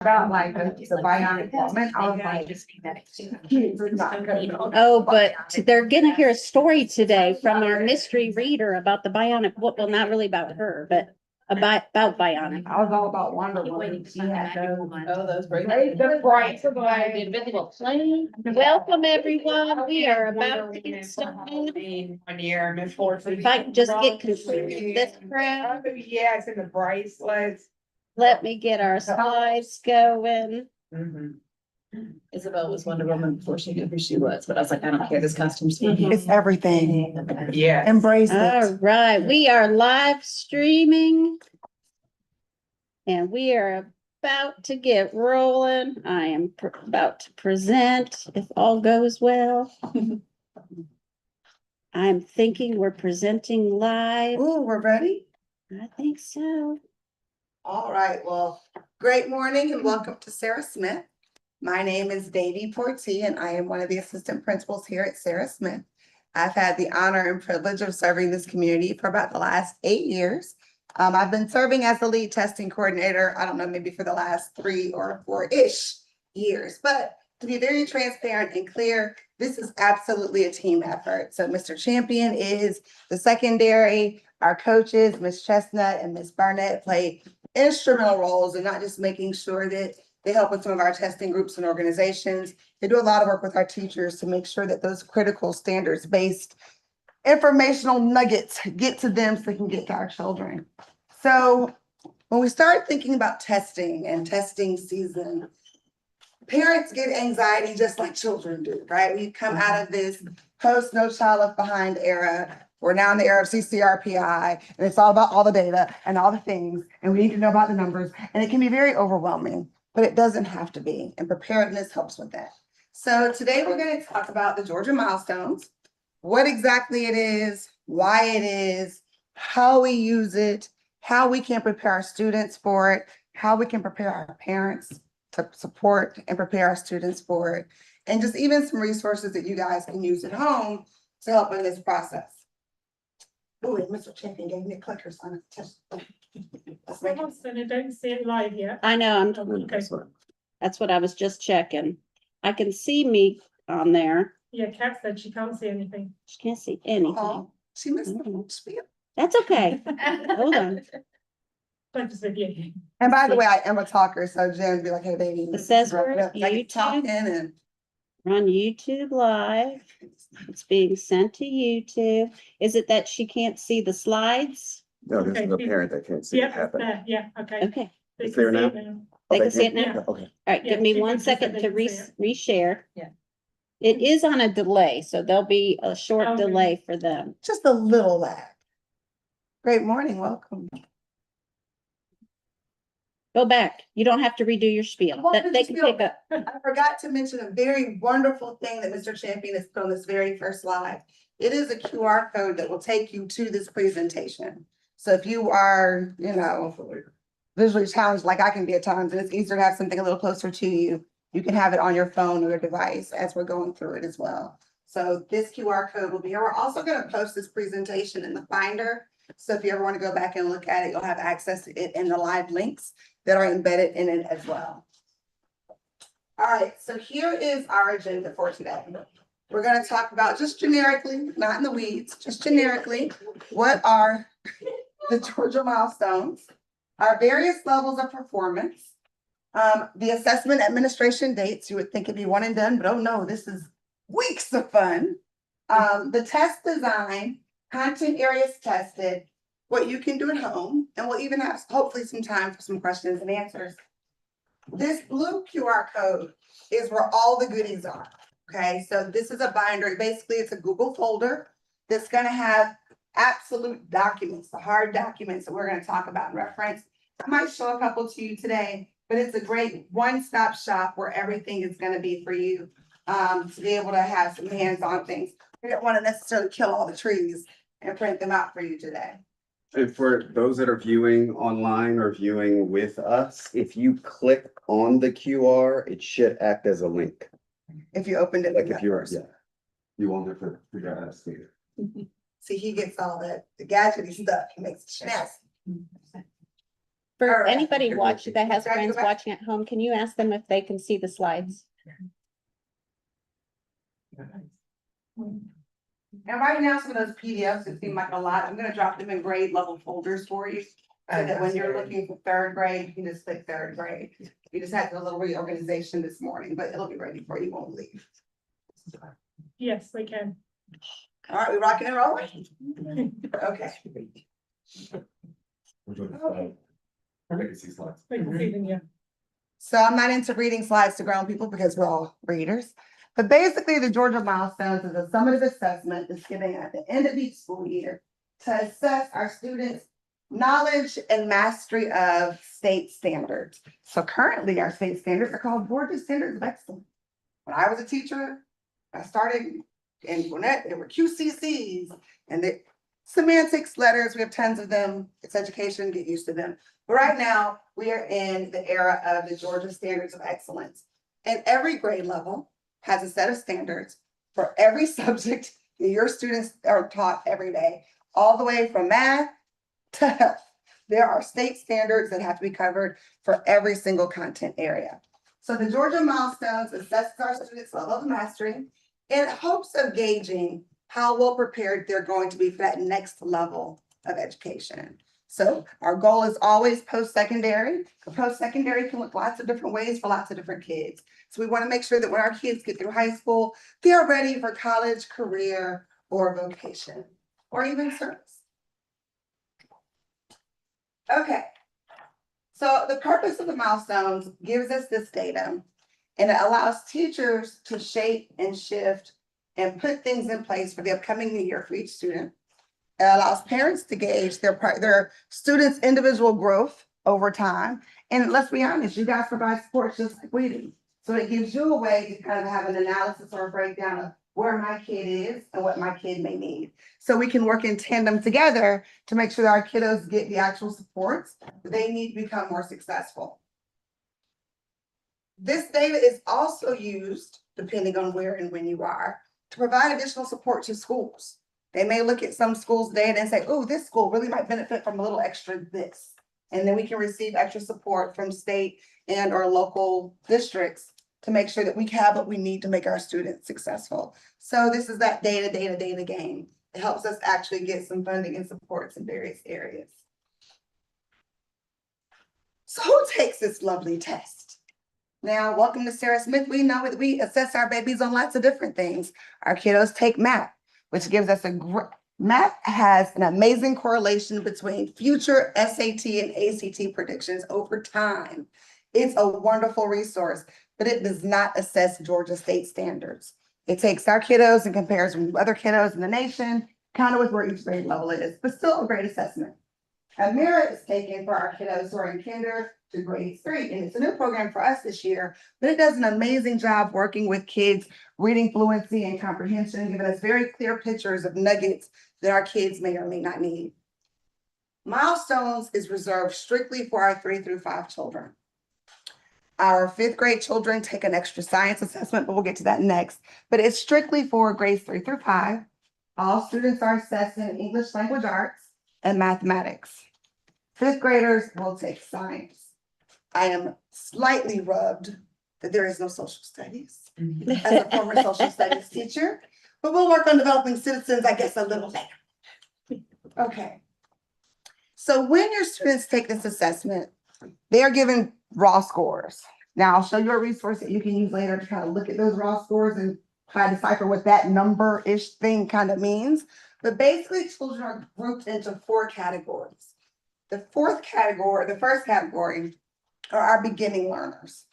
About like the bionic woman, I was like. Oh, but they're gonna hear a story today from our mystery reader about the bionic, well, not really about her, but about bionic. I was all about Wonder Woman. She had those great. the bright The invisible plane. Welcome, everyone. We are about to get started. 1 year, Miss Fortune. If I can just get control of this crowd, Yes, and the bracelets. let me get our slides going. Isabel was Wonder Woman before she knew who she was, but I was like, I don't care, this costume's Mhm. It's everything. Yeah. Embrace All it. right, we are live streaming. And we are about to get rolling. I am about to present, if all goes well. I'm thinking we're presenting live. Ooh, we're ready? I think so. All right, well, great morning and welcome to Sarah Smith. My name is Davie Portee and I am one of the assistant principals here at Sarah Smith. I've had the honor and privilege of serving this community for about the last 8 years. I've been serving as the lead testing coordinator, I don't know, maybe for the last 3 or 4-ish years, but to be very transparent and clear, this is absolutely a team effort. So Mr. Champion is the secondary, our coaches, Ms. Chestnut and Ms. Barnett play instrumental roles in not just making sure that they help with some of our testing groups and organizations. They do a lot of work with our teachers to make sure that those critical standards-based informational nuggets get to them so they can get to our children. So when we start thinking about testing and testing season, parents get anxiety just like children do, right? We come out of this post No Child Left Behind era. We're now in the era of CCRPI, and it's all about all the data and all the things, and we need to know about the numbers, and it can be very overwhelming, but it doesn't have to be, and preparedness helps with that. So today we're going to talk about the Georgia milestones, what exactly it is, why it is, how we use it, how we can prepare our students for it, how we can prepare our parents to support and prepare our students for it, and just even some resources that you guys can use at home to help in this process. Oh, and Mr. Champion gave me clickers on it. I don't see it live yet. I know, Okay. that's what I was just checking. I can see me on there. Yeah, Kat said she can't see anything. She can't see anything. Oh, she missed the spiel. That's okay. Hold on. Don't just video. And by the way, I am a talker, so Jen be like, hey, baby. It says we're I can talk in YouTube. and. We're on YouTube Live. It's being sent to YouTube. Is it that she can't see the slides? No, this Okay, is a see- parent that can't see it Yeah, happen. there, yeah, okay. Okay, They It's can there see now? it they they can see it can't? now? Okay. All right, Yeah, give me she 1 just said second they to can see it. reshare. Yeah. It is on a delay, so there'll be a short Okay. delay for them. Just a little lag. Great morning, welcome. Go back. You don't have to redo your spiel. Well, That they can spiel. pick up. I forgot to mention a very wonderful thing that Mr. Champion has put on this very first slide. It is a QR code that will take you to this presentation. So if you are, visually challenged like I can be at times, and it's easier to have something a little closer to you, you can have it on your phone or your device as we're going through it as well. So this QR code will be here. We're also going to post this presentation in the Finder. So if you ever want to go back and look at it, you'll have access to it in the live links that are embedded in it as well. All right, so here is our agenda for today. We're going to talk about just generically, not in the weeds, just generically, what are the Georgia milestones, our various levels of performance, the assessment administration dates. You would think it'd be one and done, but oh no, this is weeks of fun. The test design, content areas tested, what you can do at home, and we'll even have hopefully some time for some questions and answers. This blue QR code is where all the goodies are. Okay, so this is a binder. Basically, it's a Google folder that's going to have absolute documents, the hard documents that we're going to talk about and reference. I might show a couple to you today, but it's a great one-stop shop where everything is going to be for you to be able to have some hands-on things. We don't want to necessarily kill all the trees and print them out for you today. And for those that are viewing online or viewing with us, if you click on the QR, it should act as a link. If you opened it. Like if you're, yeah, you won't have to figure out how to see it. See, he gets all that, the gadgety stuff. He makes it snazzy. For All right. anybody watching that has Try to go friends back. watching at home, can you ask them if they can see the slides? And right now, some of those PDFs that seem like a lot, I'm gonna drop them in grade level folders for you. So that when you're looking for third grade, you can just click third grade. We just had a little reorganization this morning, but it'll be ready for you, won't leave. Yes, they can. All right, we rocking and rolling? Okay. They can see them, yeah. So I'm not into reading slides to grown people because we're all readers. But basically, the Georgia Milestones is a summative assessment that's given at the end of each school year to assess our students' knowledge and mastery of state standards. So currently, our state standards are called Georgia Standards of Excellence. When I was a teacher, I started in Gwinnett, there were QCCs and the semantics letters, we have tons of them. It's education, get used to them. But right now, we are in the era of the Georgia Standards of Excellence. And every grade level has a set of standards for every subject that your students are taught every day, all the way from math to health. There are state standards that have to be covered for every single content area. So the Georgia Milestones assesses our students' level of mastery in hopes of gauging how well prepared they're going to be for that next level of education. So our goal is always post-secondary. Post-secondary can look lots of different ways for lots of different kids. So we want to make sure that when our kids get through high school, they're ready for college, career, or vocation, or even service. Okay. So the purpose of the milestones gives us this data, and it allows teachers to shape and shift and put things in place for the upcoming year for each student. It allows parents to gauge their students' individual growth over time. And let's be honest, you guys provide support just like we do. So it gives you a way to kind of have an analysis or a breakdown of where my kid is and what my kid may need. So we can work in tandem together to make sure that our kiddos get the actual supports that they need to become more successful. This data is also used, depending on where and when you are, to provide additional support to schools. They may look at some schools' data and say, oh, this school really might benefit from a little extra this. And then we can receive extra support from state and or local districts to make sure that we have what we need to make our students successful. So this is that data game. It helps us actually get some funding and supports in various areas. So who takes this lovely test? Now, welcome to Sarah Smith. We know that we assess our babies on lots of different things. Our kiddos take math, which gives us math has an amazing correlation between future SAT and ACT predictions over time. It's a wonderful resource, but it does not assess Georgia state standards. It takes our kiddos and compares them to other kiddos in the nation, kind of with where each grade level is, but still a great assessment. A merit is taken for our kiddos who are in kinder to grade 3, and it's a new program for us this year, but it does an amazing job working with kids, reading fluency and comprehension, giving us very clear pictures of nuggets that our kids may or may not need. Milestones is reserved strictly for our 3 through 5 children. Our 5th grade children take an extra science assessment, but we'll get to that next. But it's strictly for grades 3 through 5. All students are assessed in English language arts and mathematics. 5th graders will take science. I am slightly rubbed that there is no social studies as a former social studies teacher, but we'll work on developing citizens, I guess, a little later. Okay. So when your students take this assessment, they are given raw scores. Now I'll show you a resource that you can use later to kind of look at those raw scores and try to decipher what that number-ish thing kind of means. But basically, children are grouped into 4 categories. The first category are our beginning learners.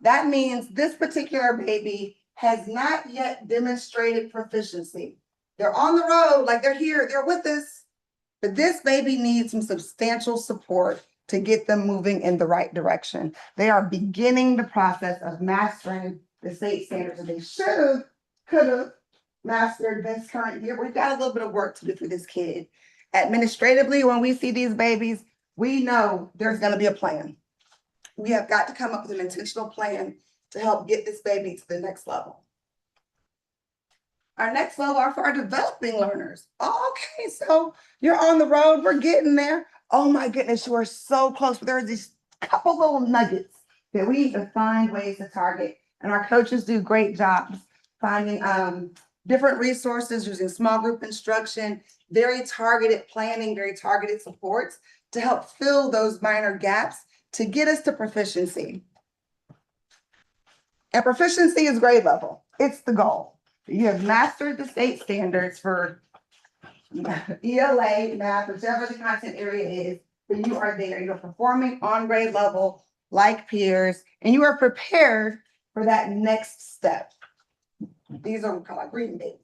That means this particular baby has not yet demonstrated proficiency. They're on the road, like they're here, they're with us, but this baby needs some substantial support to get them moving in the right direction. They are beginning the process of mastering the state standards that they should have, could have mastered this current year. We've got a little bit of work to do for this kid. Administratively, when we see these babies, we know there's going to be a plan. We have got to come up with an intentional plan to help get this baby to the next level. Our next level are for our developing learners. Okay, so you're on the road, we're getting there. Oh my goodness, you are so close. But there's these couple little nuggets that we need to find ways to target. And our coaches do great jobs finding different resources using small group instruction, very targeted planning, very targeted supports to help fill those minor gaps to get us to proficiency. And proficiency is grade level. It's the goal. You have mastered the state standards for ELA, math, whichever the content area is, but you are there. You're performing on grade level like peers, and you are prepared for that next step. These are what we call our green babies.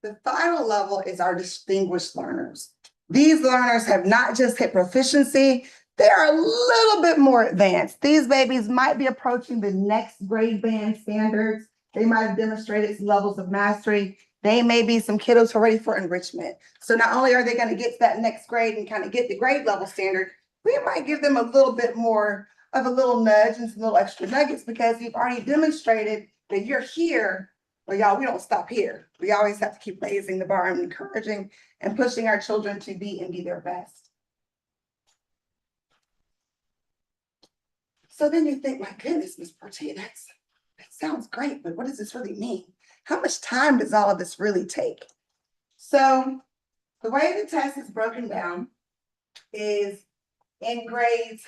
The final level is our distinguished learners. These learners have not just hit proficiency, they are a little bit more advanced. These babies might be approaching the next grade band standards. They might have demonstrated some levels of mastery. They may be some kiddos who are ready for enrichment. So not only are they going to get to that next grade and kind of get the grade level standard, we might give them a little bit more of a little nudge and some little extra nuggets because you've already demonstrated that you're here. Well, y'all, we don't stop here. We always have to keep raising the bar and encouraging and pushing our children to be and be their best. So then you think, my goodness, Ms. Perot, that sounds great, but what does this really mean? How much time does all of this really take? So the way the test is broken down is in grades.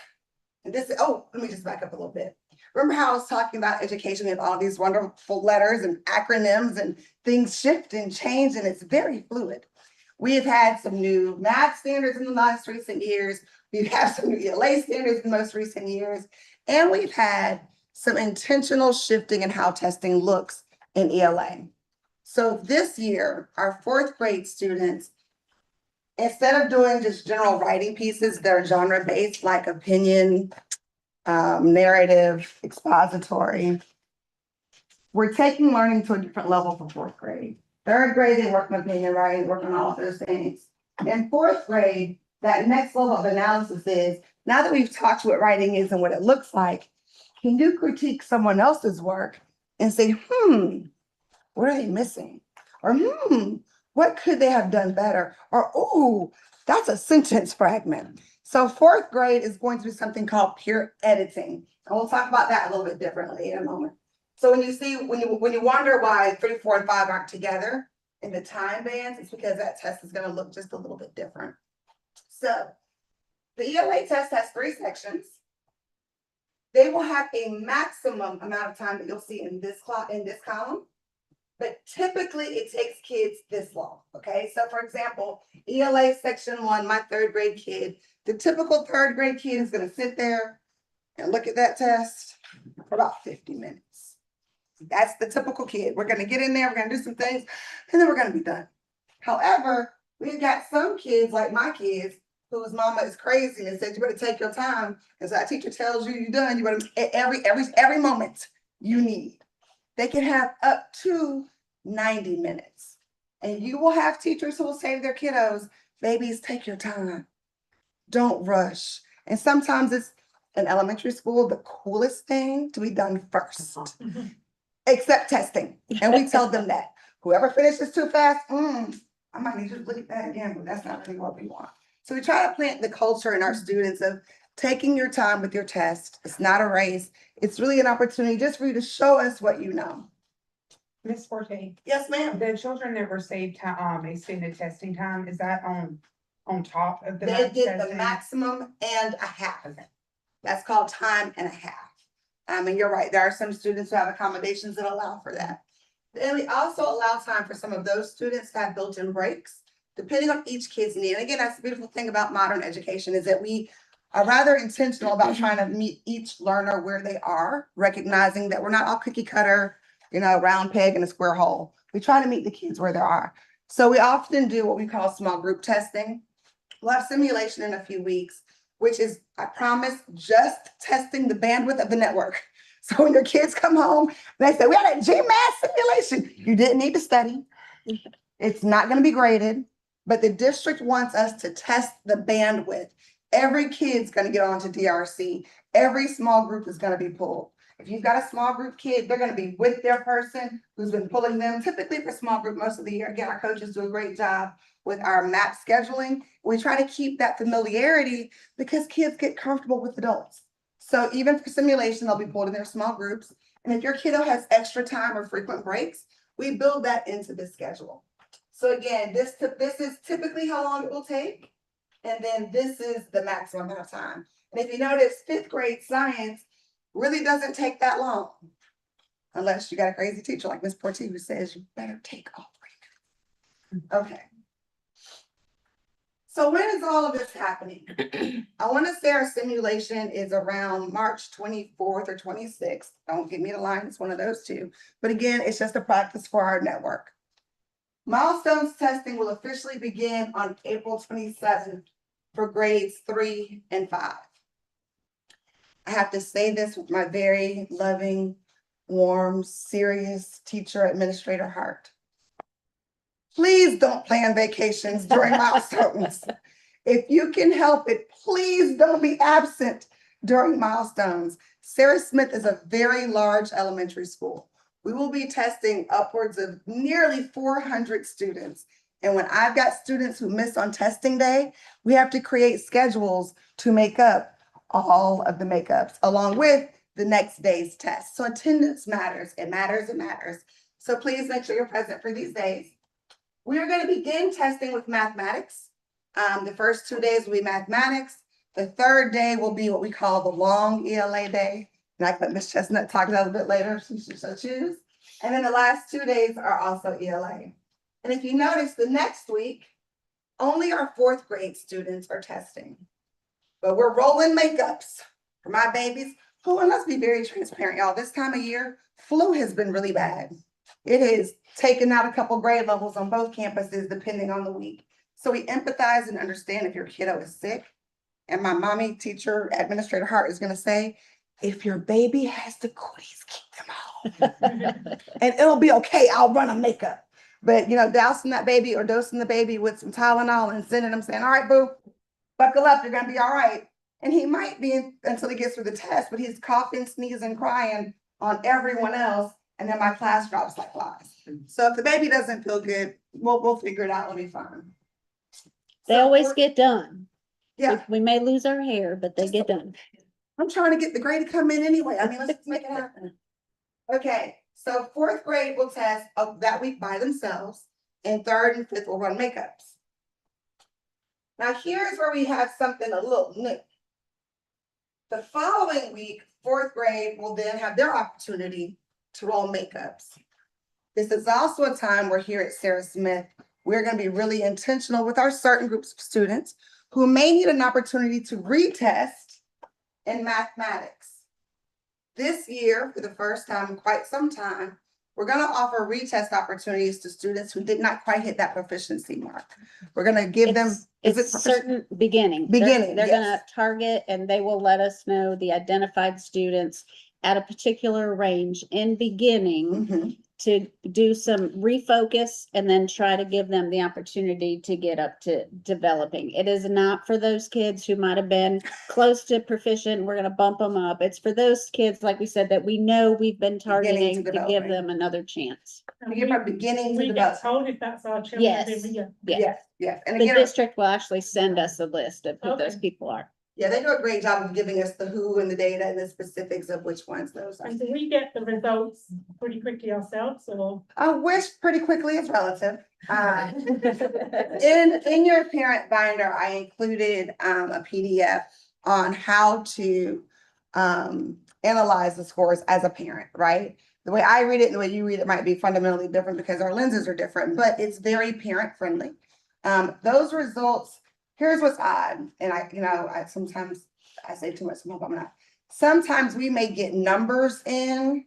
And this, oh, let me just back up a little bit. Remember how I was talking about education and all these wonderful letters and acronyms and things shift and change, and it's very fluid. We have had some new math standards in the last recent years. We've had some new ELA standards in the most recent years. And we've had some intentional shifting in how testing looks in ELA. So this year, our fourth grade students, instead of doing just general writing pieces that are genre-based, like opinion, narrative, expository, we're taking learning to a different level for fourth grade. Third grade, they work on opinion writing, work on all of those things. In fourth grade, that next level of analysis is, now that we've talked what writing is and what it looks like, can you critique someone else's work and say, what are they missing? Or, what could they have done better? Or, ooh, that's a sentence fragment. So fourth grade is going to be something called peer editing. And we'll talk about that a little bit differently in a moment. So when you see, when you wonder why 3, 4, and 5 aren't together in the time bands, it's because that test is going to look just a little bit different. So the ELA test has 3 sections. They will have a maximum amount of time that you'll see in this column, but typically it takes kids this long, okay? So for example, ELA section 1, my 3rd grade kid, the typical 3rd grade kid is gonna sit there and look at that test for about 50 minutes. That's the typical kid. We're gonna get in there, we're gonna do some things, and then we're gonna be done. However, we've got some kids like my kids whose mama is crazy and said, you better take your time. And so that teacher tells you you're done, you better, every moment you need. They can have up to 90 minutes. And you will have teachers who will say to their kiddos, babies, take your time. Don't rush. And sometimes it's in elementary school, the coolest thing to be done first, except testing. And we tell them that whoever finishes too fast, I might need you to look at that again, but that's not really what we want. So we try to plant the culture in our students of taking your time with your test. It's not a race. It's really an opportunity just for you to show us what you know. Ms. Forte, Yes, ma'am. the children that received extended testing time, is that on top of the They max did the testing? maximum and a half. That's called time and a half. And you're right, there are some students who have accommodations that allow for that. And we also allow time for some of those students to have built-in breaks, depending on each kid's need. And again, that's the beautiful thing about modern education is that we are rather intentional about trying to meet each learner where they are, recognizing that we're not all cookie cutter, round peg in a square hole. We try to meet the kids where they are. So we often do what we call small group testing. We'll have simulation in a few weeks, which is, I promise, just testing the bandwidth of the network. So when your kids come home, they say, we had a GMAT simulation. You didn't need to study. It's not going to be graded, but the district wants us to test the bandwidth. Every kid's going to get onto DRC. Every small group is going to be pulled. If you've got a small group kid, they're going to be with their person who's been pulling them, typically for small group most of the year. Again, our coaches do a great job with our map scheduling. We try to keep that familiarity because kids get comfortable with adults. So even for simulation, they'll be pulled in their small groups. And if your kiddo has extra time or frequent breaks, we build that into the schedule. So again, this is typically how long it will take. And then this is the maximum amount of time. And if you notice, 5th grade science really doesn't take that long. Unless you got a crazy teacher like Miss Porti who says you better take all 3. Okay. So when is all of this happening? I want to say our simulation is around March 24th or 26th. Don't give me the line, it's one of those two. But again, it's just a practice for our network. Milestones testing will officially begin on April 27th for grades 3 and 5. I have to say this with my very loving, warm, serious teacher administrator heart. Please don't plan vacations during milestones. If you can help it, please don't be absent during milestones. Sarah Smith is a very large elementary school. We will be testing upwards of nearly 400 students. And when I've got students who miss on testing day, we have to create schedules to make up all of the makeups along with the next day's test. So attendance matters, it matters, it matters. So please make sure you're present for these days. We are going to begin testing with mathematics. The first 2 days will be mathematics. The 3rd day will be what we call the long ELA day. And I let Ms. Chestnut talk about it a bit later, she shall choose. And then the last 2 days are also ELA. And if you notice, the next week, only our 4th grade students are testing. But we're rolling makeups for my babies. Oh, and let's be very transparent, y'all. This time of year, flu has been really bad. It has taken out a couple grade levels on both campuses, depending on the week. So we empathize and understand if your kiddo is sick. And my mommy, teacher, administrator heart is going to say, if your baby has the cooties, keep them home. And it'll be okay. I'll run a makeup. But, you know, dousing that baby or dosing the baby with some Tylenol and sending them saying, all right, boo, buckle up, you're going to be all right. And he might be until he gets through the test, but he's coughing, sneezing, crying on everyone else. And then my class drops like flies. So if the baby doesn't feel good, we'll figure it out. It'll be fine. They always get done. Yeah, We may lose our hair, but they get done. I'm trying to get the grade to come in anyway. I mean, let's just make it happen. Okay, so 4th grade will test that week by themselves, and 3rd and 5th will run makeups. Now here's where we have something a little new. The following week, 4th grade will then have their opportunity to roll makeups. This is also a time where here at Sarah Smith, we're going to be really intentional with our certain groups of students who may need an opportunity to retest in mathematics. This year, for the first time in quite some time, we're going to offer retest opportunities to students who did not quite hit that proficiency mark. We're going to give them, It's certain beginning. Beginning, They're yes. gonna target and they will let us know the identified students at a particular range in beginning Mhm. to do some refocus and then try to give them the opportunity to get up to developing. It is not for those kids who might have been close to proficient. We're gonna bump them up. It's for those kids, like we said, that we know we've been targeting to give developing. them another chance. We give them a beginning to We develop. get told if that's our children. Yes. Yeah. Yeah, Yes, yes. And the again, district will actually send us a list of who those Okay. people are. yeah, they do a great job of giving us the who and the data and the specifics of which ones those are. And do we get the results pretty quickly ourselves or? I wish pretty quickly is relative. In your parent binder, I included a PDF on how to analyze the scores as a parent, right? The way I read it and the way you read it might be fundamentally different because our lenses are different, but it's very parent friendly. Those results, here's what's odd, and I sometimes I say too much, I'm not. Sometimes we may get numbers in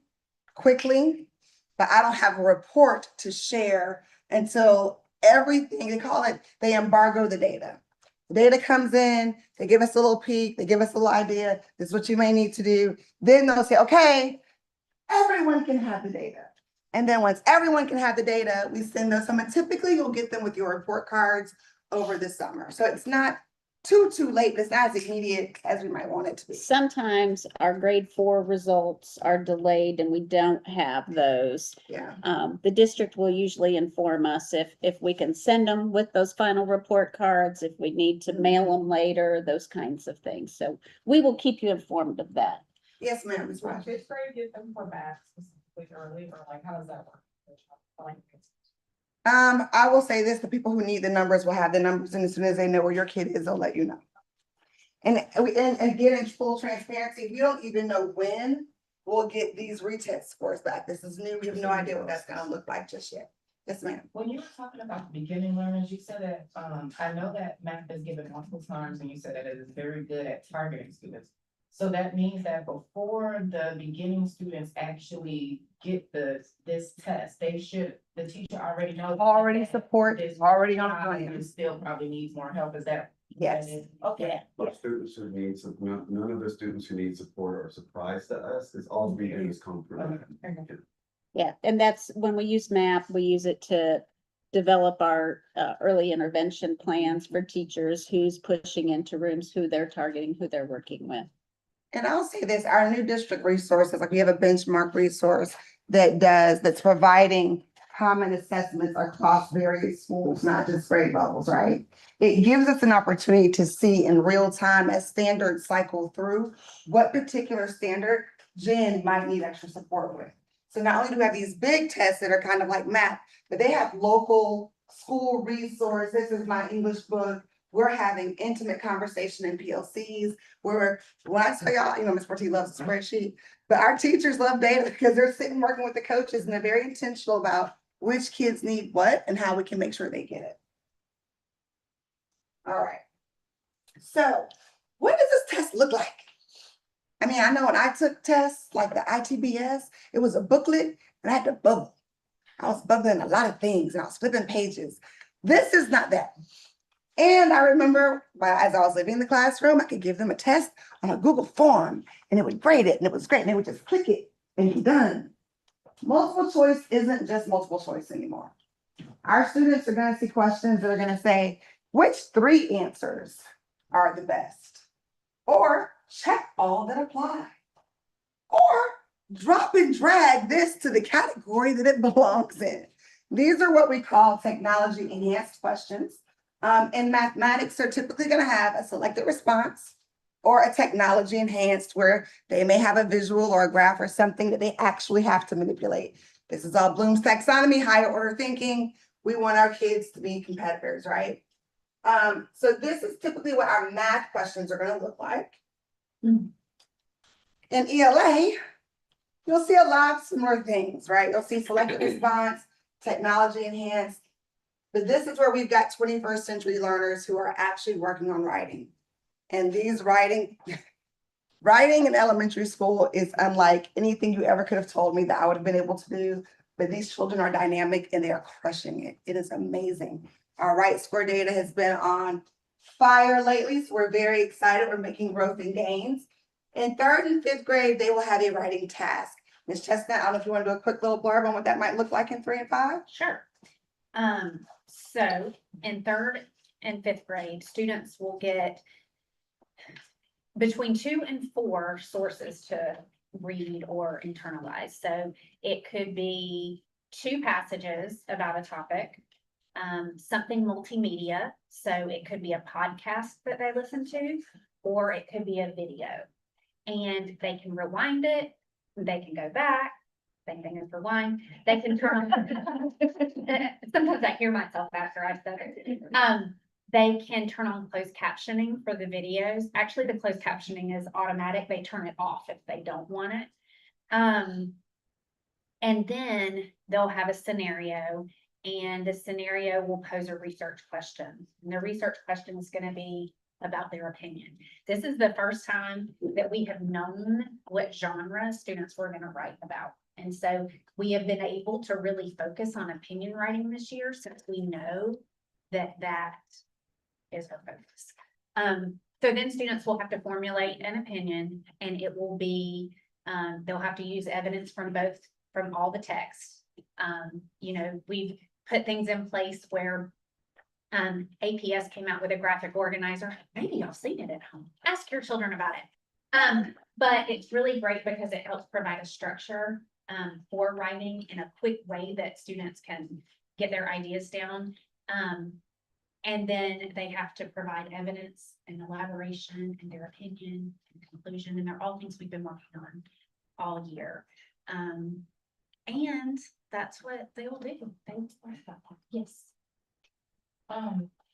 quickly, but I don't have a report to share until everything, they embargo the data. The data comes in, they give us a little peek, they give us a little idea, this is what you may need to do. Then they'll say, okay, everyone can have the data. And then once everyone can have the data, we send those, and typically you'll get them with your report cards over the summer. So it's not too late, but it's not as immediate as we might want it to be. Sometimes our grade 4 results are delayed and we don't have those. Yeah, The district will usually inform us if we can send them with those final report cards, if we need to mail them later, those kinds of things. So we will keep you informed of that. yes, ma'am, Ms. Rogers. Fifth grade, get them for back specifically early, or like, how does that work? Like, I will say this, the people who need the numbers will have the numbers, and as soon as they know where your kid is, they'll let you know. And again, in full transparency, we don't even know when we'll get these retest scores back. This is new. We have no idea what that's gonna look like just yet. Yes, ma'am. when you were talking about the beginning learners, you said that, I know that math is given multiple times, and you said that it is very good at targeting students. So that means that before the beginning students actually get this test, the teacher already knows. Already support, This already on child plan. still probably needs more help, is that? Yes. Okay. Our students who need, none of the students who need support are surprised to us, it's all we do is come through. Yeah, and that's when we use MAP, we use it to develop our early intervention plans for teachers, who's pushing into rooms, who they're targeting, who they're working with. And I'll say this, our new district resources, like we have a benchmark resource that's providing common assessments across various schools, not just grade levels, right? It gives us an opportunity to see in real time as standards cycle through what particular standard Jen might need extra support with. So not only do we have these big tests that are kind of like math, but they have local school resource. This is my English book. We're having intimate conversation in PLCs where when I tell y'all, you know, Ms. Porty loves a spreadsheet, but our teachers love data because they're sitting working with the coaches and they're very intentional about which kids need what and how we can make sure they get it. All right. So what does this test look like? I mean, I know when I took tests like the ITBS, it was a booklet and I had to bubble. I was bubbling a lot of things and I was flipping pages. This is not that. And I remember as I was living in the classroom, I could give them a test on a Google form and it would grade it and it was great. And they would just click it and be done. Multiple choice isn't just multiple choice anymore. Our students are gonna see questions that are gonna say, which 3 answers are the best? Or check all that apply. Or drop and drag this to the category that it belongs in. These are what we call technology enhanced questions. In mathematics, they're typically going to have a selected response or a technology enhanced where they may have a visual or a graph or something that they actually have to manipulate. This is all Bloom's taxonomy, higher order thinking. We want our kids to be competitors, right? So this is typically what our math questions are going to look like. In ELA, you'll see a lot of similar things, right? You'll see selected response, technology enhanced. But this is where we've got 21st century learners who are actually working on writing. And these writing in elementary school is unlike anything you ever could have told me that I would have been able to do. But these children are dynamic and they are crushing it. It is amazing. Our right score data has been on fire lately, so we're very excited. We're making growth and gains. In 3rd and 5th grade, they will have a writing task. Ms. Chestnut, I don't know if you want to do a quick little blurb on what that might look like in 3 and 5. Sure. So in 3rd and 5th grade, students will get between 2 and 4 sources to read or internalize. So it could be 2 passages about a topic, something multimedia. So it could be a podcast that they listen to, or it could be a video. And they can rewind it, they can go back. Same thing as rewind. They can turn on. Sometimes I hear myself after I've said it. They can turn on closed captioning for the videos. Actually, the closed captioning is automatic. They turn it off if they don't want it. And then they'll have a scenario, and the scenario will pose a research question. And the research question is going to be about their opinion. This is the first time that we have known what genre students were going to write about. And so we have been able to really focus on opinion writing this year since we know that that is our focus. So then students will have to formulate an opinion, and it will be, they'll have to use evidence from all the text. You know, we've put things in place where APS came out with a graphic organizer. Maybe y'all seen it at home. Ask your children about it. But it's really great because it helps provide a structure for writing in a quick way that students can get their ideas down. And then they have to provide evidence and elaboration and their opinion and conclusion, and they're all things we've been working on all year. And that's what they will do. They will work about that. Yes.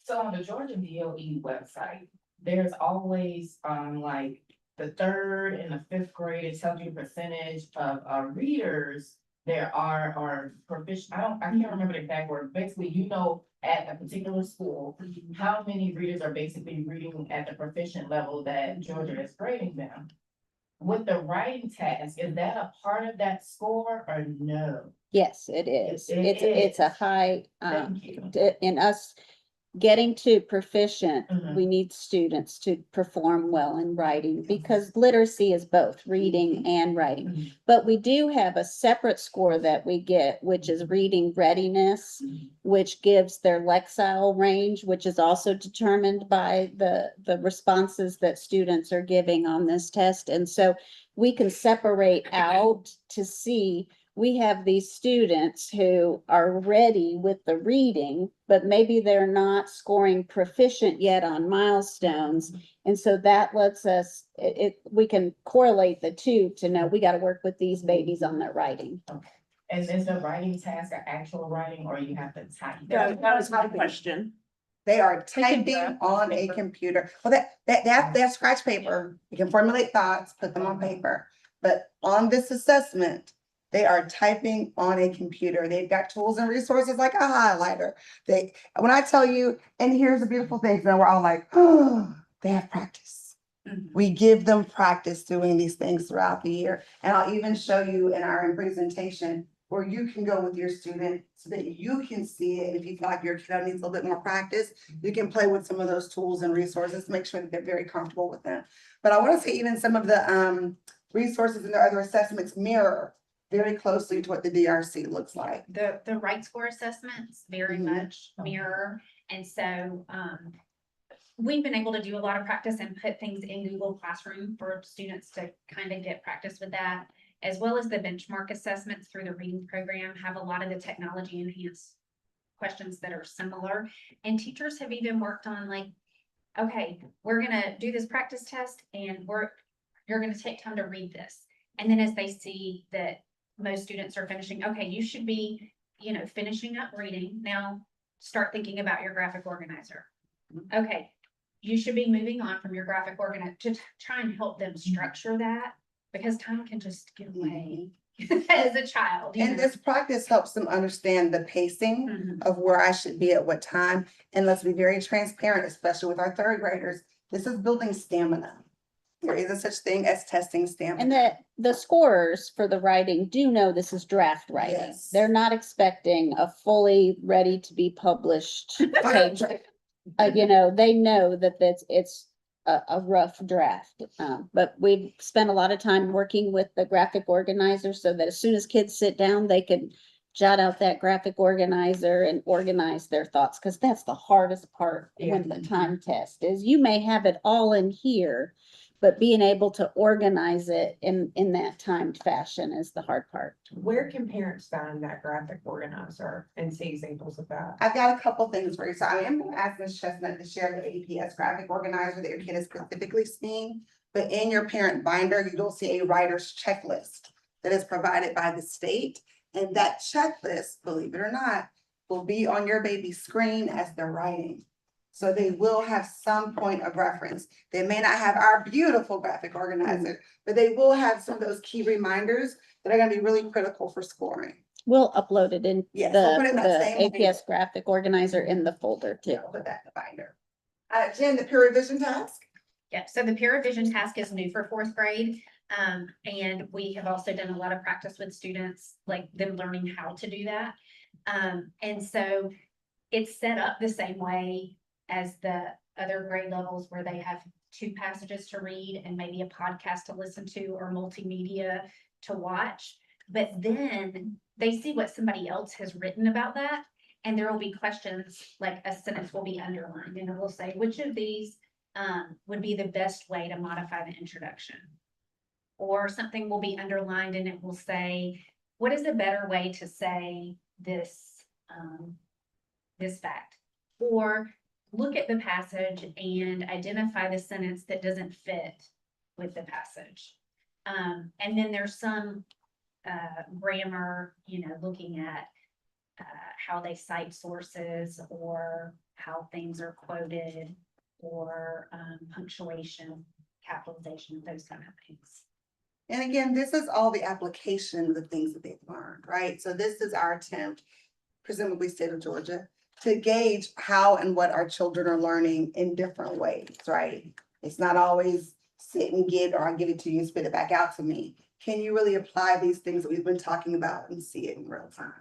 So on the Georgia DOE website, there's always, like, the third and the fifth grade, it tells you the percentage of, readers there are, or proficient, I can't remember the exact word, basically, you know, at a particular school, how many readers are basically reading at the proficient level that Georgia is grading them. With the writing task, is that a part of that score or no? Yes, it is. It It's a is. high, Thank you. in us getting to proficient, Mhm. we need students to perform well in writing because literacy is both reading and writing. Mhm. But we do have a separate score that we get, which is reading readiness, which gives their lexile range, which is also determined by the responses that students are giving on this test. And so we can separate out to see, we have these students who are ready with the reading, but maybe they're not scoring proficient yet on milestones. And so that lets us, we can correlate the two to know we got to work with these babies on their writing. And is the writing task an actual writing or you have to type? That was my question. They are can typing draft on a paper. computer. Well, that scratch paper, you can formulate thoughts, put them on paper. But on this assessment, they are typing on a computer. They've got tools and resources like a highlighter. When I tell you, and here's the beautiful thing, now we're all like, oh, they have practice. We give them practice doing these things throughout the year. And I'll even show you in our presentation where you can go with your student so that you can see it. If you feel like your kid needs a little bit more practice, you can play with some of those tools and resources, make sure that they're very comfortable with them. But I want to say even some of the resources and their other assessments mirror very closely to what the DRC looks like. The right score assessments very Mhm. much mirror. And so, we've been able to do a lot of practice and put things in Google Classroom for students to kind of get practice with that, as well as the benchmark assessments through the reading program have a lot of the technology enhanced questions that are similar. And teachers have even worked on like, okay, we're gonna do this practice test and you're gonna take time to read this. And then as they see that most students are finishing, okay, you should be, finishing up reading. Now start thinking about your graphic organizer. Okay, you should be moving on from your graphic organizer to try and help them structure that because time can just get away as a child. And this practice helps them understand the pacing Mhm. of where I should be at what time. And let's be very transparent, especially with our third graders. This is building stamina. There is a such thing as testing stamina. And the scorers for the writing do know this is draft writing. Yes. They're not expecting a fully ready to be published page. They know that it's a rough draft. But we've spent a lot of time working with the graphic organizer so that as soon as kids sit down, they can jot out that graphic organizer and organize their thoughts, because that's the hardest part with the time test is you may have it all in here, but being able to organize it in that timed fashion is the hard part. Where can parents find that graphic organizer and see examples of that? I've got a couple things for you. So I am going to ask Ms. Chestnut to share the APS graphic organizer that your kid is specifically seeing. But in your parent binder, you'll see a writer's checklist that is provided by the state. And that checklist, believe it or not, will be on your baby's screen as they're writing. So they will have some point of reference. They may not have our beautiful graphic organizer, but they will have some of those key reminders that are going to be really critical for scoring. We'll upload it in Yes, we'll put it in the that same APS graphic organizer in the folder too. I'll put that in the binder. Jen, the peer revision task? Yeah, so the peer revision task is new for fourth grade. And we have also done a lot of practice with students, like them learning how to do that. And so it's set up the same way as the other grade levels where they have 2 passages to read and maybe a podcast to listen to or multimedia to watch. But then they see what somebody else has written about that. And there will be questions, like a sentence will be underlined, and it will say, which of these would be the best way to modify the introduction? Or something will be underlined and it will say, what is a better way to say this, this fact? Or look at the passage and identify the sentence that doesn't fit with the passage. And then there's some grammar, looking at how they cite sources or how things are quoted or punctuation, capitalization, those kind of things. And again, this is all the application of the things that they've learned, right? So this is our attempt, presumably state of Georgia, to gauge how and what our children are learning in different ways, right? It's not always sit and get, or I'll give it to you and spit it back out to me. Can you really apply these things that we've been talking about and see it in real time?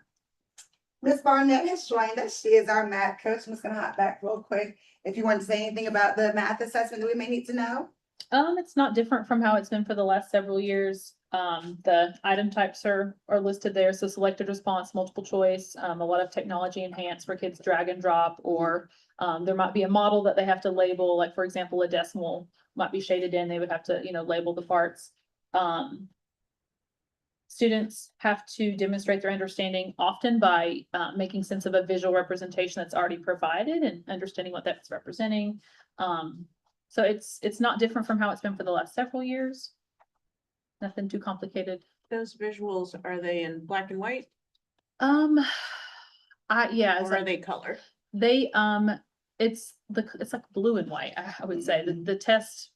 Ms. Barnett has joined us. She is our math coach. I'm just gonna hop back real quick. If you want to say anything about the math assessment that we may need to know. It's not different from how it's been for the last several years. The item types are listed there. So selected response, multiple choice, a lot of technology enhanced where kids drag and drop, or there might be a model that they have to label, like for example, a decimal might be shaded in. They would have to, label the parts. Students have to demonstrate their understanding often by making sense of a visual representation that's already provided and understanding what that's representing. So it's not different from how it's been for the last several years. Nothing too complicated. Those visuals, are they in black and white Yeah, or are they color? they, it's like blue and white, I would say. The test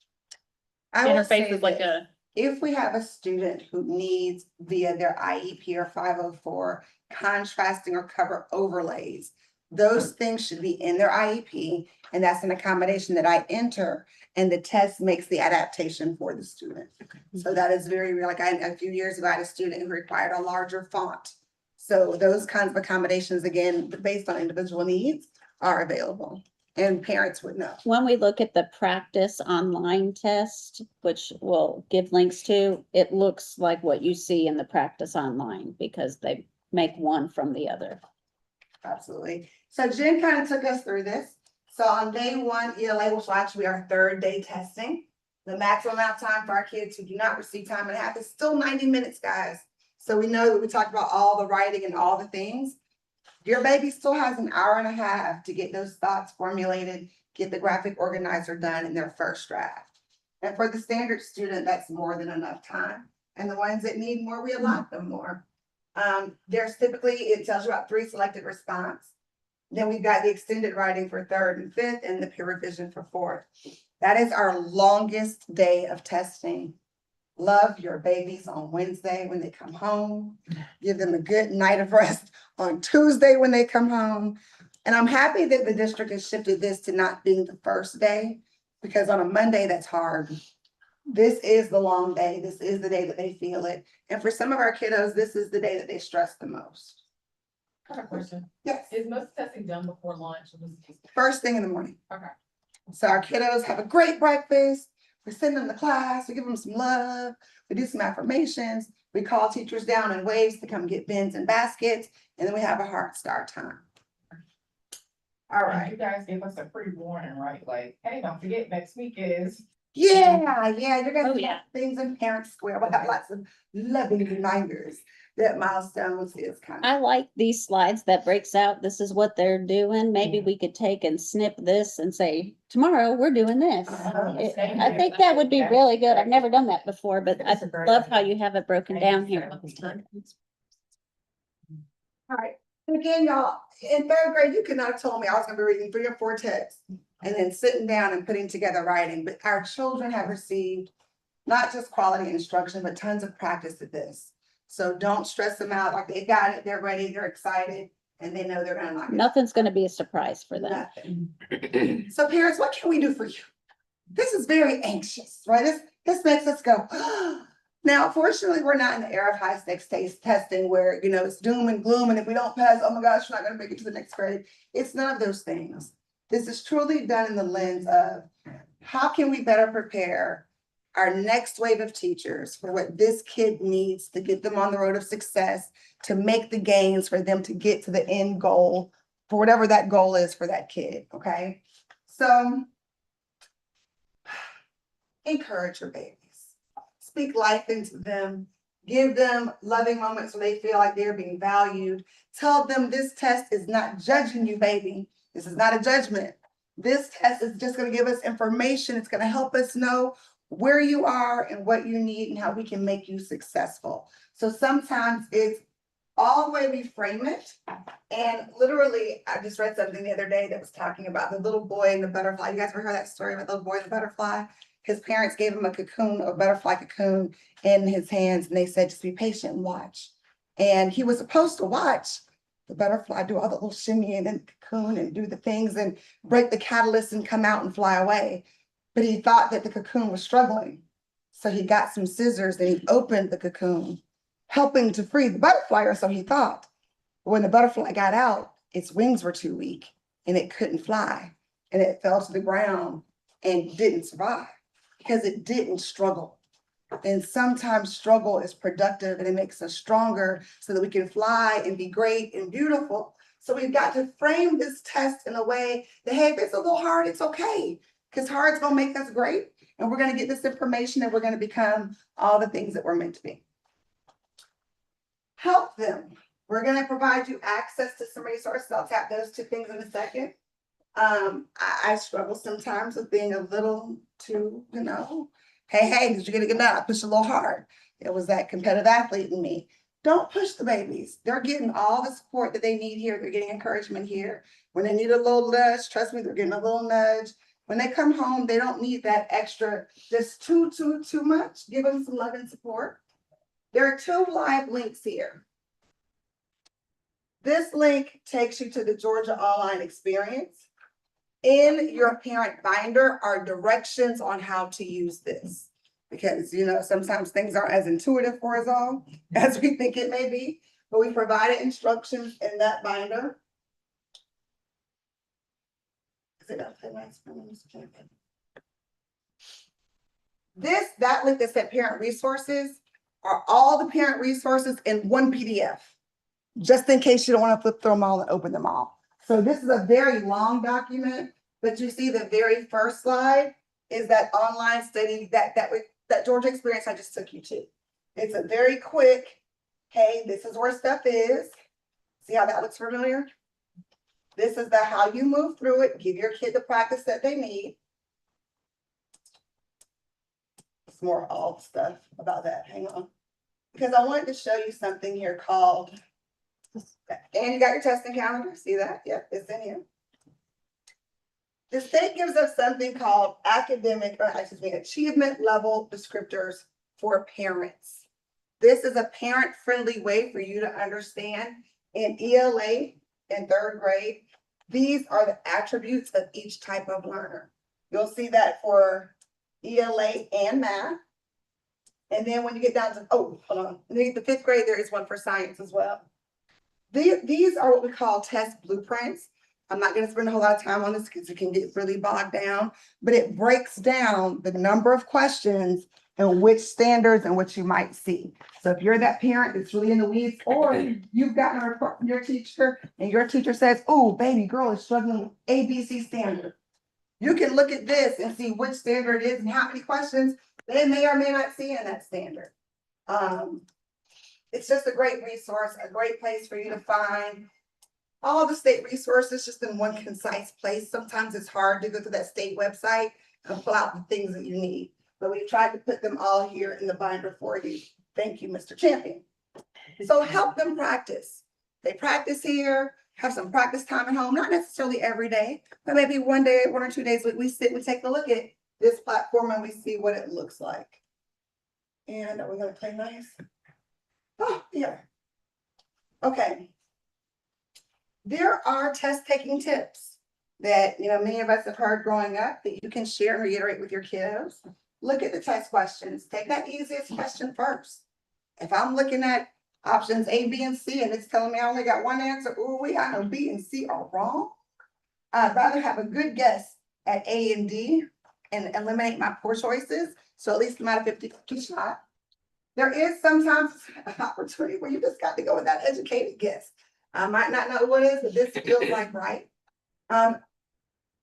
I will interface say is like this. a, If we have a student who needs via their IEP or 504 contrasting or cover overlays, those things should be in their IEP, and that's an accommodation that I enter, and the test makes the adaptation for the student. So that is very real. Like a few years ago, I had a student who required a larger font. So those kinds of accommodations, again, based on individual needs, are available, and parents would know. When we look at the practice online test, which we'll give links to, it looks like what you see in the practice online because they make one from the other. Absolutely. So Jen kind of took us through this. So on day one, ELA, which will actually be our third day testing, the maximum amount of time for our kids who do not receive time and a half is still 90 minutes, guys. So we know that we talked about all the writing and all the things. Your baby still has an hour and a half to get those thoughts formulated, get the graphic organizer done in their first draft. And for the standard student, that's more than enough time. And the ones that need more, we allot them more. There's typically, it tells you about 3 selected response. Then we've got the extended writing for 3rd and 5th and the peer revision for 4th. That is our longest day of testing. Love your babies on Wednesday when they come home. Give them a good night of rest on Tuesday when they come home. And I'm happy that the district has shifted this to not being the first day, because on a Monday, that's hard. This is the long day. This is the day that they feel it. And for some of our kiddos, this is the day that they stress the most. I have a question. Yes, Is most testing done before lunch? first thing in the morning. Okay. So our kiddos have a great breakfast. We send them to class. We give them some love. We do some affirmations. We call teachers down in waves to come get bins and baskets. And then we have a hard start time. All right. You guys gave us a pre-warning, right? Like, hey, don't forget next week is. Yeah, you're gonna Oh, see yeah. things in Parent Square. We'll have lots of loving reminders that milestones is kind I of. like these slides that breaks out, this is what they're doing. Maybe we could take and snip this and say, tomorrow we're doing this. I think that would be really good. I've never done that before, but I love how you have it broken down here. All right, and again, y'all, in 3rd grade, you could not have told me I was gonna be reading 3 or 4 texts and then sitting down and putting together writing, but our children have received not just quality instruction, but tons of practice at this. So don't stress them out, like they got it, they're ready, they're excited, and they know they're gonna knock it out. Nothing's gonna be a surprise for them. Nothing. So parents, what can we do for you? This is very anxious, right? This makes us go, now, fortunately, we're not in the era of high stakes testing where, it's doom and gloom. And if we don't pass, oh my gosh, we're not gonna make it to the next grade. It's none of those things. This is truly done in the lens of how can we better prepare our next wave of teachers for what this kid needs to get them on the road of success, to make the gains for them to get to the end goal for whatever that goal is for that kid, okay? So encourage your babies. Speak life into them. Give them loving moments where they feel like they're being valued. Tell them this test is not judging you, baby. This is not a judgment. This test is just going to give us information. It's going to help us know where you are and what you need and how we can make you successful. So sometimes it's all the way we frame it. And literally, I just read something the other day that was talking about the little boy and the butterfly. You guys ever heard that story about the little boy and the butterfly? His parents gave him a cocoon, a butterfly cocoon in his hands, and they said, just be patient and watch. And he was supposed to watch the butterfly do all the little shimmy and then the cocoon and do the things and break the catalyst and come out and fly away. But he thought that the cocoon was struggling. So he got some scissors and he opened the cocoon, helping to free the butterfly, or so he thought. When the butterfly got out, its wings were too weak and it couldn't fly. And it fell to the ground and didn't survive because it didn't struggle. And sometimes struggle is productive and it makes us stronger so that we can fly and be great and beautiful. So we've got to frame this test in a way that, hey, if it's a little hard, it's okay. Because hard's gonna make us great. And we're gonna get this information and we're gonna become all the things that we're meant to be. Help them. We're gonna provide you access to some resources. I'll tap those two things in a second. I struggle sometimes with being a little too, hey, did you get a good night? I push a little hard. It was that competitive athlete in me. Don't push the babies. They're getting all the support that they need here. They're getting encouragement here. When they need a little nudge, trust me, they're getting a little nudge. When they come home, they don't need that extra, just too much. Give them some love and support. There are 2 live links here. This link takes you to the Georgia Online Experience. In your parent binder are directions on how to use this. Because, sometimes things aren't as intuitive for us all as we think it may be, but we provided instructions in that binder. Is it up there? That link that said parent resources are all the parent resources in one PDF, just in case you don't want to flip through them all and open them all. So this is a very long document, but you see the very first slide is that online study that Georgia experience I just took you to. It's a very quick, hey, this is where stuff is. See how that looks familiar? This is the how you move through it, give your kid the practice that they need. It's more all stuff about that, hang on. Because I wanted to show you something here called, and you got your testing calendar, see that? Yep, it's in here. The state gives us something called achievement level descriptors for parents. This is a parent-friendly way for you to understand in ELA in 3rd grade. These are the attributes of each type of learner. You'll see that for ELA and math. And then when you get down to, hold on, and then the 5th grade, there is one for science as well. These are what we call test blueprints. I'm not going to spend a whole lot of time on this because it can get really bogged down, but it breaks down the number of questions and which standards and what you might see. So if you're that parent that's really in the weeds, or you've gotten a report from your teacher and your teacher says, oh, baby girl is struggling with ABC standard. You can look at this and see which standard it is and how many questions they may or may not see in that standard. It's just a great resource, a great place for you to find all the state resources just in one concise place. Sometimes it's hard to go to that state website and pull out the things that you need, but we've tried to put them all here in the binder for you. Thank you, Mr. Champion. So help them practice. They practice here, have some practice time at home, not necessarily every day, but maybe one day, 1 or 2 days, we sit and take a look at this platform and we see what it looks like. And are we gonna play nice? Oh, yeah. Okay. There are test taking tips that many of us have heard growing up that you can share and reiterate with your kiddos. Look at the test questions. Take that easiest question first. If I'm looking at options A, B, and C, and it's telling me I only got one answer, I know B and C are wrong. I'd rather have a good guess at A and D and eliminate my poor choices. So at least I'm at a 50-50 shot. There is sometimes an opportunity where you just got to go with that educated guess. I might not know what it is, but this feels like right.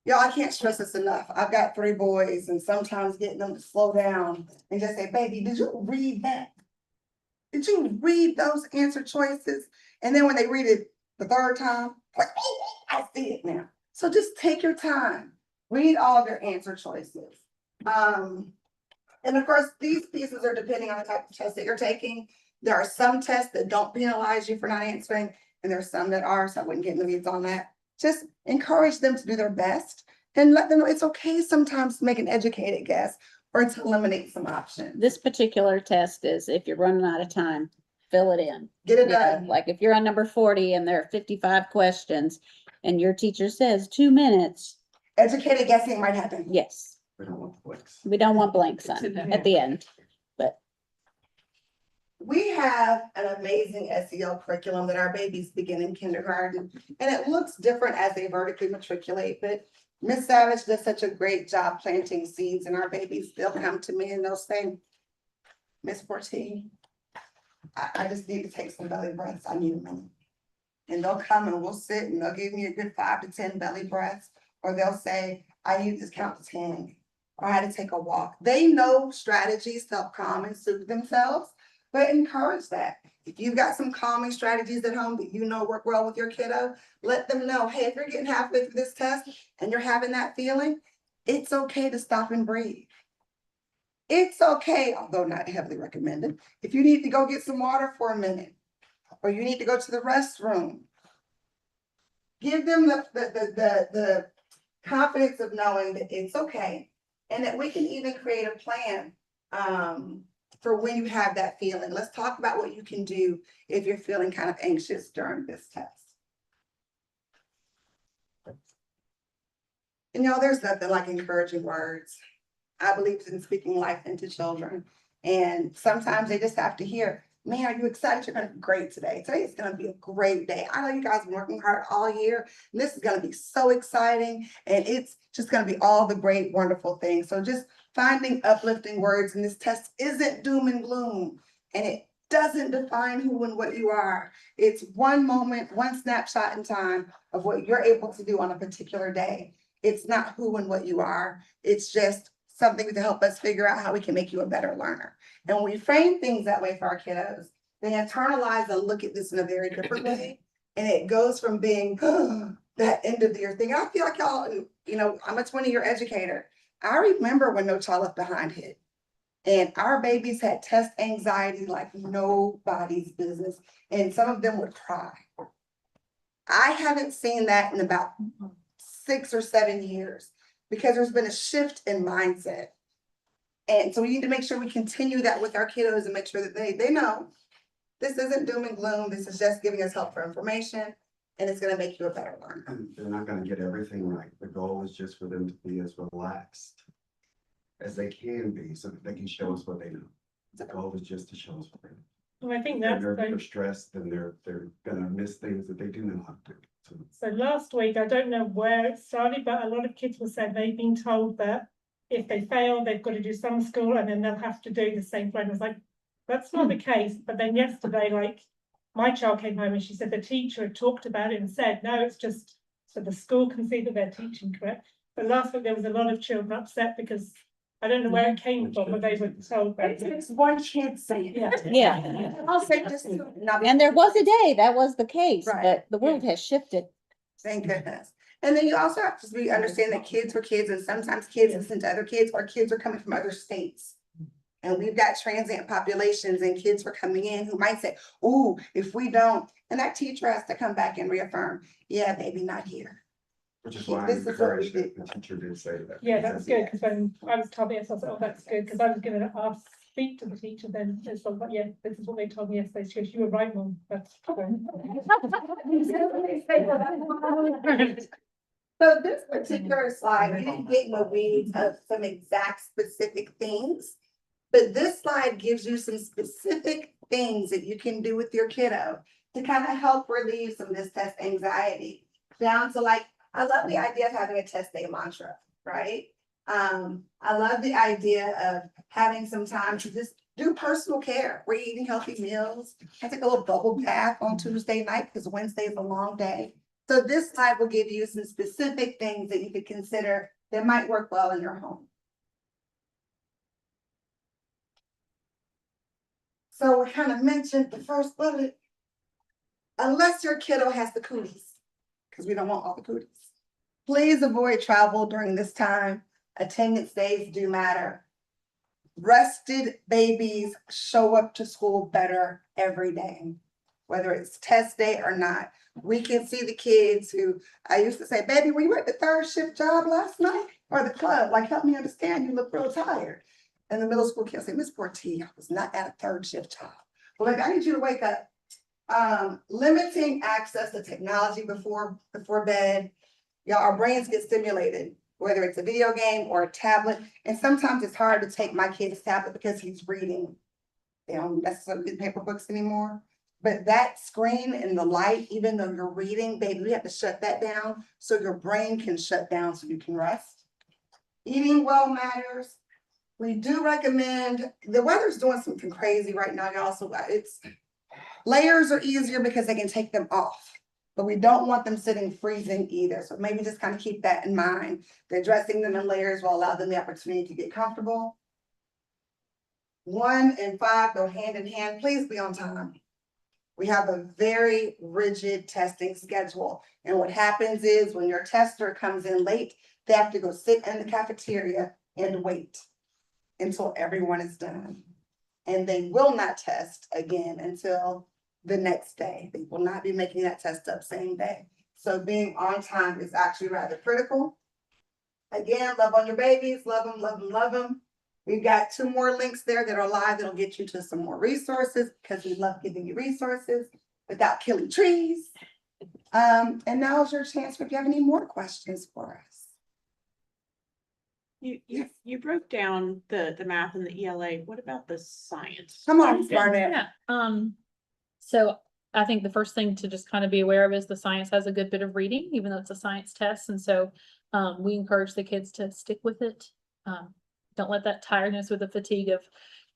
Y'all, I can't stress this enough. I've got 3 boys and sometimes getting them to slow down and just say, baby, did you read that? Did you read those answer choices? And then when they read it the 3rd time, like, oh, I see it now. So just take your time, read all of your answer choices. And of course, these pieces are depending on the type of test that you're taking. There are some tests that don't penalize you for not answering, and there's some that are, so I wouldn't get in the weeds on that. Just encourage them to do their best and let them know it's okay sometimes to make an educated guess or to eliminate some options. This particular test is if you're running out of time, fill it in. Get it You know, done. like if you're on number 40 and there are 55 questions and your teacher says 2 minutes, Educated guessing might happen. yes, We don't want blanks. we don't want blanks on it at the end. We have an amazing SEL curriculum that our babies begin in kindergarten, and it looks different as they vertically matriculate, but Miss Savage does such a great job planting seeds in our babies. They'll come to me and they'll say, Miss 14, I just need to take some belly breaths. I need a minute. And they'll come and we'll sit and they'll give me a good 5 to 10 belly breaths, or they'll say, I need to count to 10, or I had to take a walk. They know strategies to help calm and soothe themselves. But encourage that. If you've got some calming strategies at home that you know work well with your kiddo, let them know, hey, if you're getting halfway through this test and you're having that feeling, it's okay to stop and breathe. It's okay, although not heavily recommended, if you need to go get some water for a minute, or you need to go to the restroom. Give them the confidence of knowing that it's okay, and that we can even create a plan for when you have that feeling. Let's talk about what you can do if you're feeling kind of anxious during this test. And y'all, there's nothing like encouraging words. I believe in speaking life into children. And sometimes they just have to hear, man, are you excited? You're gonna be great today. Today is gonna be a great day. I know you guys have been working hard all year. And this is gonna be so exciting. And it's just gonna be all the great, wonderful things. So just finding uplifting words in this test isn't doom and gloom, and it doesn't define who and what you are. It's one moment, one snapshot in time of what you're able to do on a particular day. It's not who and what you are. It's just something to help us figure out how we can make you a better learner. And when we frame things that way for our kiddos, they internalize and look at this in a very different way. And it goes from being that end of the year thing. I feel like y'all, you know, I'm a 20-year educator. I remember when No Child Left Behind hit, and our babies had test anxiety like nobody's business, and some of them would cry. I haven't seen that in about 6 or 7 years because there's been a shift in mindset. And so we need to make sure we continue that with our kiddos and make sure that they know this isn't doom and gloom. This is just giving us helpful information, and it's going to make you a better learner. And they're not gonna get everything right. The goal is just for them to be as relaxed as they can be so that they can show us what they know. The goal is just to show us what they know. Well, I think If that's they're like, stressed, then they're gonna miss things that they do know how to do. So so last week, I don't know where it started, but a lot of kids will say they've been told that if they fail, they've got to do summer school and then they'll have to do the same thing. I was like, that's not the case. But then yesterday, like my child came home and she said the teacher had talked about it and said, no, it's just so the school can see that they're teaching correct. But last week there was a lot of children upset because I don't know where it came from, but they were told that. It's one kid saying it. Yeah. I'll say just, And there was a day that was the case, Right. but the world has shifted. thank goodness. And then you also have to understand that kids are kids, and sometimes kids listen to other kids, or kids are coming from other states. And we've got transient populations and kids are coming in who might say, ooh, if we don't, and that teacher has to come back and reaffirm, yeah, maybe not here. which is why I This is what we encouraged do. it. The teacher did say that. Yeah, that's good, because when I was told yes, I was like, oh, that's good, because I was gonna ask, speak to the teacher then, it's like, yeah, this is what they told me yesterday, she goes, you were right, Mum, that's. So this particular slide, we didn't get in the weeds of some exact specific things, but this slide gives you some specific things that you can do with your kiddo to kind of help relieve some of this test anxiety. Down to like, I love the idea of having a test day mantra, right? I love the idea of having some time to just do personal care. We're eating healthy meals. I take a little bubble bath on Tuesday night because Wednesday is a long day. So this slide will give you some specific things that you could consider that might work well in your home. So we kind of mentioned the first bullet. Unless your kiddo has the cooties, because we don't want all the cooties. Please avoid travel during this time. Attendance days do matter. Rested babies show up to school better every day, whether it's test day or not. We can see the kids who, I used to say, baby, were you at the third shift job last night? Or the club? Like, help me understand, you look real tired. And the middle school kids say, Miss Portia, I was not at a third shift job. Well, like, I need you to wake up. Limiting access to technology before bed. Y'all, our brains get stimulated, whether it's a video game or a tablet. And sometimes it's hard to take my kid's tablet because he's reading. They don't necessarily get paper books anymore. But that screen and the light, even though you're reading, baby, we have to shut that down so your brain can shut down so you can rest. Eating well matters. We do recommend, the weather's doing something crazy right now, y'all, so it's, layers are easier because they can take them off, but we don't want them sitting freezing either. So maybe just kind of keep that in mind. That dressing them in layers will allow them the opportunity to get comfortable. 1 and 5 go hand in hand. Please be on time. We have a very rigid testing schedule. And what happens is when your tester comes in late, they have to go sit in the cafeteria and wait until everyone is done. And they will not test again until the next day. They will not be making that test up same day. So being on time is actually rather critical. Again, love on your babies, love them, love them, love them. We've got 2 more links there that are live that'll get you to some more resources because we love giving you resources without killing trees. And now is your chance if you have any more questions for us. You broke down the math and the ELA. What about the science? Come on, Barnett. Yeah, so I think the first thing to just kind of be aware of is the science has a good bit of reading, even though it's a science test. And so we encourage the kids to stick with it. Don't let that tiredness or the fatigue of,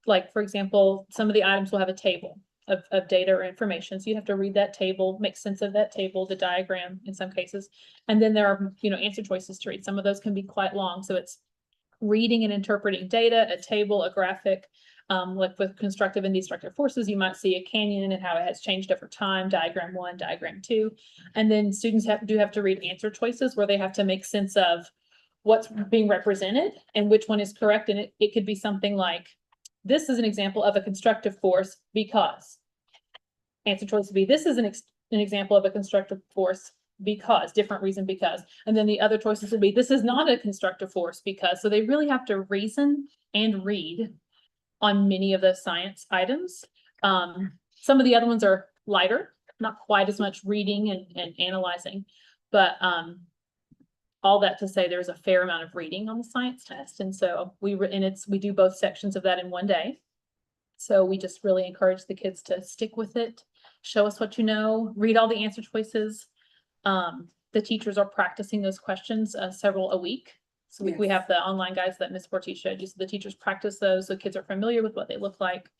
like, for example, some of the items will have a table of data or information. So you have to read that table, make sense of that table, the diagram in some cases. And then there are, answer choices to read. Some of those can be quite long. So it's reading and interpreting data, a table, a graphic. Like with constructive and destructive forces, you might see a canyon and how it has changed over time, diagram 1, diagram 2. And then students do have to read answer choices where they have to make sense of what's being represented and which one is correct. And it could be something like, this is an example of a constructive force because. Answer choice would be, this is an example of a constructive force because, different reason because. And then the other choices would be, this is not a constructive force because. So they really have to reason and read on many of those science items. Some of the other ones are lighter, not quite as much reading and analyzing, but all that to say there's a fair amount of reading on the science test. And so we do both sections of that in one day. So we just really encourage the kids to stick with it, show us what you know, read all the answer choices. The teachers are practicing those questions several a week. So we have the online guides that Ms. Portia showed you. So the teachers practice those so kids are familiar with what they look like.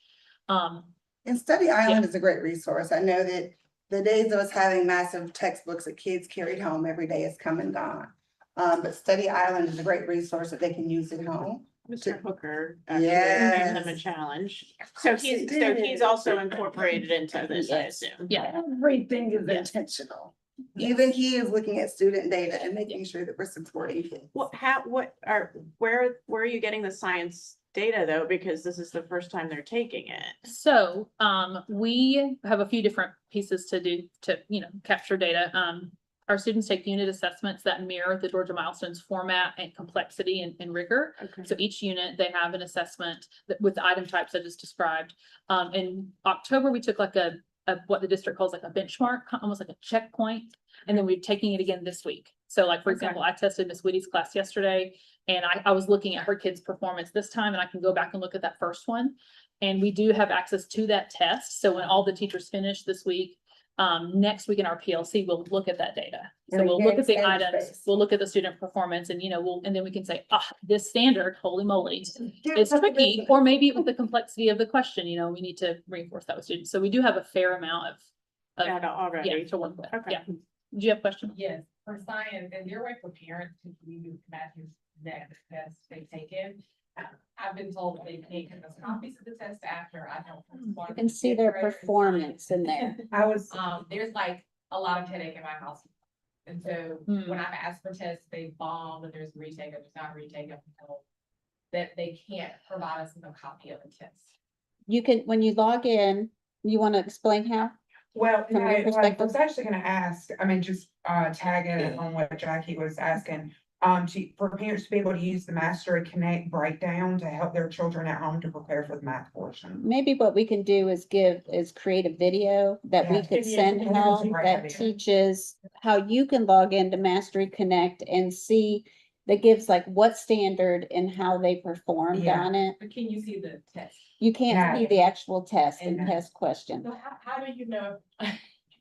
And Study Island is a great resource. I know that the days of us having massive textbooks that kids carried home every day is come and gone. But Study Island is a great resource that they can use at home. Mr. Hooker actually gave them a challenge. So he's also incorporated into this, I assume. Yeah. Everything is intentional. Even he is looking at student data and making sure that we're supporting kids. Where are you getting the science data though? Because this is the first time they're taking it. So we have a few different pieces to do to, capture data. Our students take unit assessments that mirror the Georgia Milestones format and complexity and rigor. Okay. So each unit, they have an assessment with the item types I just described. In October, we took like a what the district calls like a benchmark, almost like a checkpoint. And then we're taking it again this week. So like, for example, I tested Miss Whitty's class yesterday and I was looking at her kids' performance this time and I can go back and look at that first one. And we do have access to that test. So when all the teachers finish this week, Next week in our PLC, we'll look at that data. So And we'll look again, at the standards items, based. we'll look at the student performance and, and then we can say, this standard, holy moly, is tricky. Or maybe with the complexity of the question, we need to reinforce that with students. So we do have a fair amount of Data already. yeah, to work with. Okay. Yeah. Do you have a question? Yes, for science, is there a way for parents to view Matthew's next test they've taken? I've been told they can't give us copies of the test after I don't. You can see their performance in there. I was, There's like a lot of headache in my house. And so when I've asked for tests, they bomb, but there's retake, or there's not retake, I'm told that they can't provide us with a copy of the test. You can, when you log in, you want to explain how? well, From no, your I perspective? was actually gonna ask, I mean, just tagging it on what Jackie was asking. For parents to be able to use the Mastery Connect breakdown to help their children at home to prepare for the math portion. Maybe what we can do is create a video that we Yeah, could videos send and out videos, right, that idea. teaches how you can log into Mastery Connect and see, that gives like what standard and how they performed Yeah. on it. But can you see the test? You can't see No. the actual test and And- test question. So how do you know?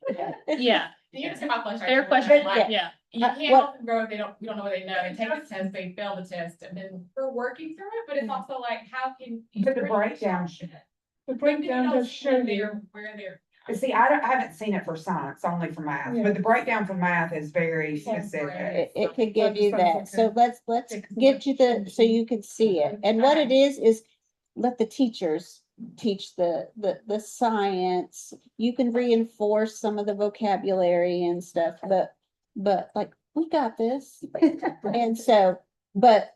Yeah, Do you understand my question? fair question. Like, Yeah. you can't what- help them grow if we don't know what they know. They take the test, they fail the test, and then we're working through it, but it's also like, how can? But the breakdown The breakdown does show you. Where they're. See, I haven't seen it for science, only for math, Yeah. but the breakdown for math is very Yeah. specific. It could give you that. So let's Take get you the, so you can see it. And what it Okay. is let the teachers teach the science. You can reinforce some of the vocabulary and stuff, but like, we got this. And so, but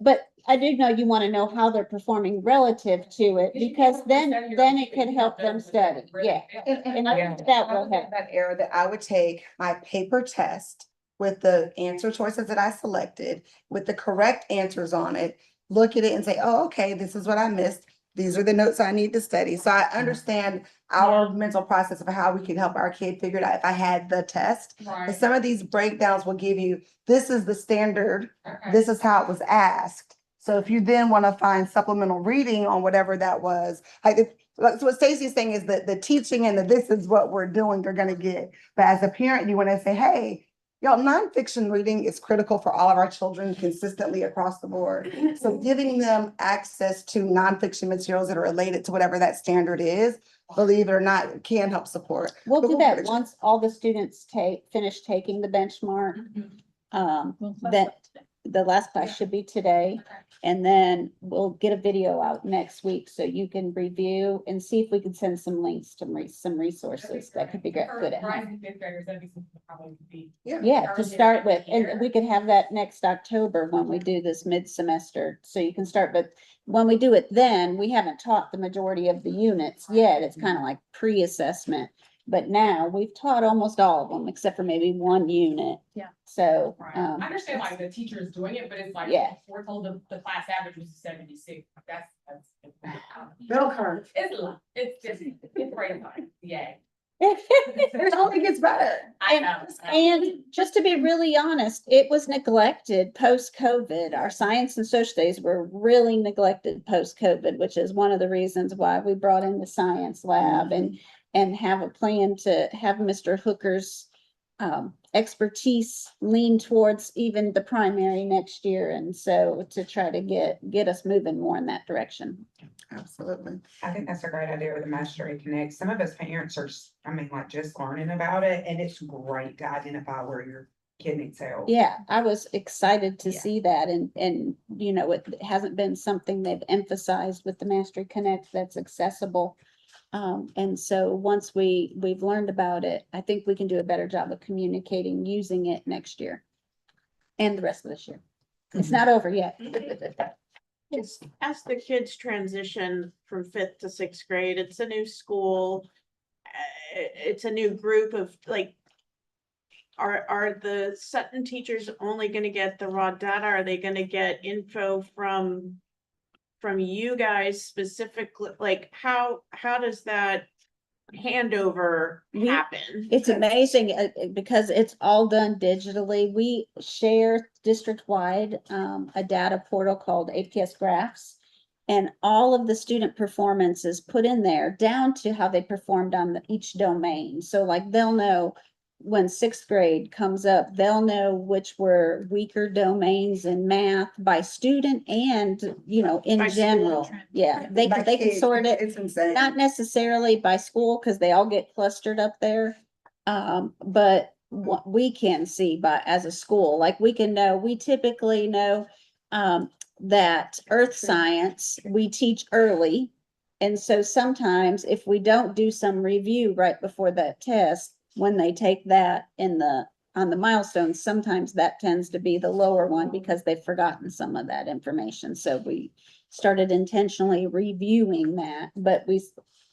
I do know you want to know how they're performing relative to it, because then it can help them study. Yeah. And I think that I will was in help. that era that I would take my paper test with the answer choices that I selected, with the correct answers on it, look at it and say, oh, okay, this is what I missed. These are the notes I need to study. So I understand our mental process of how we can help our kid figure it out if I had the test. But some of these breakdowns will give you, this is the standard, this is how it was asked. So if you then want to find supplemental reading on whatever that was, so what Stacey's saying is that the teaching and the this is what we're doing, you're gonna get. But as a parent, you want to say, hey, y'all, nonfiction reading is critical for all of our children consistently across the board. So giving them access to nonfiction materials that are related to whatever that standard is, believe it or not, can help support. We'll But do we'll that put it- once all the students finish taking the benchmark. The last class should be today. And then we'll get a video out next week so you can review and see if we can send some links to some resources that could be good at home. Rising fifth graders, that'd be something that probably would be. Yeah, to start with, and we could have that next October when we do this mid-semester, so you can start, but when we do it then, we haven't taught the majority of the units yet, it's kind of like pre-assessment. But now we've taught almost all of them, except for maybe one unit. Yeah. So, Right, I understand like the teacher is doing it, but it's like, Yeah. we're told the class average was 76, that's. Bell curve. It's just, it's great time, yay. It only gets better. I know. And just to be really honest, it was neglected post-COVID. Our science and social days were really neglected post-COVID, which is one of the reasons why we brought in the science lab and have a plan to have Mr. Hooker's expertise lean towards even the primary next year. And so to try to get us moving more in that direction. Absolutely. I think that's a great idea with the Mastery Connect. Some of us parents are, like just learning about it, and it's great to identify where your kid needs help. Yeah, I was excited to Yeah. see that and, it hasn't been something they've emphasized with the Mastery Connect that's accessible. And so once we've learned about it, I think we can do a better job of communicating, using it next year. And the rest of this year. It's not over yet. As the kids transition from 5th to 6th grade, it's a new school. It's a new group of like. Are the Sutton teachers only gonna get the raw data? Are they gonna get info from you guys specifically? Like, how does that handover happen? It's amazing because it's all done digitally. We share district-wide a data portal called APS Graphs. And all of the student performance is put in there down to how they performed on each domain. So like they'll know when sixth grade comes up, they'll know which were weaker domains in math by student and, in By school. general. Yeah, they By can kids, sort it, It's insane. not necessarily by school, because they all get clustered up there. But what we can see as a school, like we typically know, that earth science, we teach early. And so sometimes if we don't do some review right before that test, when they take that on the milestones, sometimes that tends to be the lower one because they've forgotten some of that information. So we started intentionally reviewing that, but we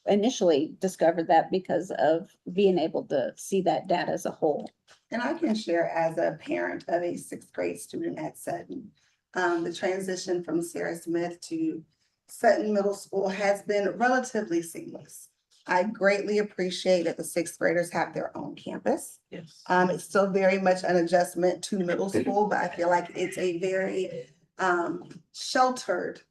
initially discovered that because of being able to see that data as a whole. And I can share as a parent of a sixth grade student at Sutton, the transition from Sarah Smith to Sutton Middle School has been relatively seamless. I greatly appreciate that the sixth graders have their own campus. Yes. It's still very much an adjustment to middle school, but I feel like it's a very sheltered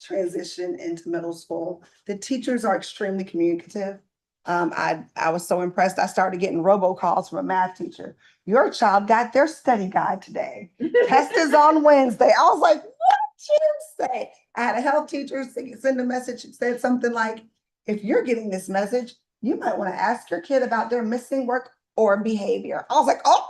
transition into middle school. The teachers are extremely communicative. I was so impressed. I started getting robocalls from a math teacher. Your child got their study guide today. Test is on Wednesday. I was like, what did you say? I had a health teacher send a message that said something like, if you're getting this message, you might want to ask your kid about their missing work or behavior. I was like, oh,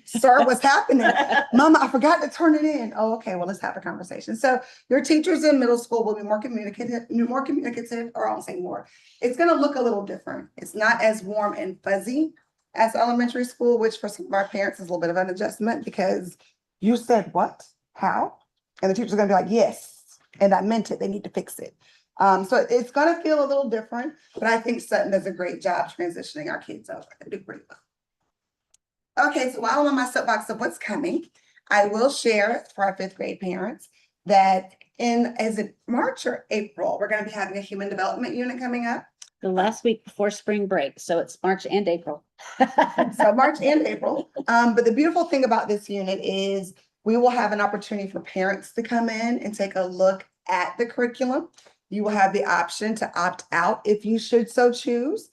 sir, what's happening? Mama, I forgot to turn it in. Oh, okay, well, let's have a conversation. So your teachers in middle school will be more communicative, or I'll say more. It's gonna look a little different. It's not as warm and fuzzy as elementary school, which for some of our parents is a little bit of an adjustment because you said what? How? And the teacher's gonna be like, yes, and I meant it, they need to fix it. So it's gonna feel a little different, but I think Sutton does a great job transitioning our kids over. They do pretty well. Okay, so while I'm on my soapbox of what's coming, I will share for our fifth grade parents that is it March or April, we're gonna be having a human development unit coming up. The last week before spring break, so it's March and April. So March and April. But the beautiful thing about this unit is we will have an opportunity for parents to come in and take a look at the curriculum. You will have the option to opt out if you should so choose.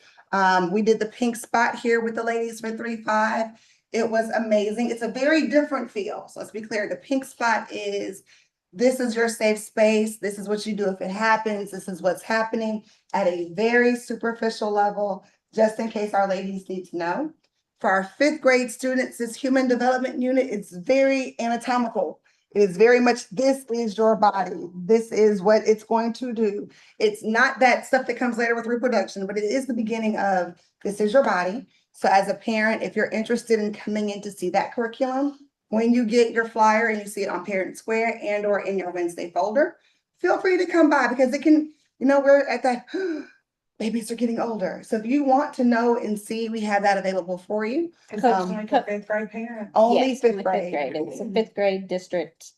We did the pink spot here with the ladies for 3-5. It was amazing. It's a very different feel. So let's be clear. The pink spot is, this is your safe space. This is what you do if it happens. This is what's happening at a very superficial level, just in case our ladies need to know. For our fifth grade students, this human development unit is very anatomical. It is very much, this is your body. This is what it's going to do. It's not that stuff that comes later with reproduction, but it is the beginning of, this is your body. So as a parent, if you're interested in coming in to see that curriculum, when you get your flyer and you see it on Parent Square and or in your Wednesday folder, feel free to come by because it can, we're at that, babies are getting older. So if you want to know and see, we have that available for you. It's only for fifth grade parents. Only Yes, fifth only grade. It's a fifth grade district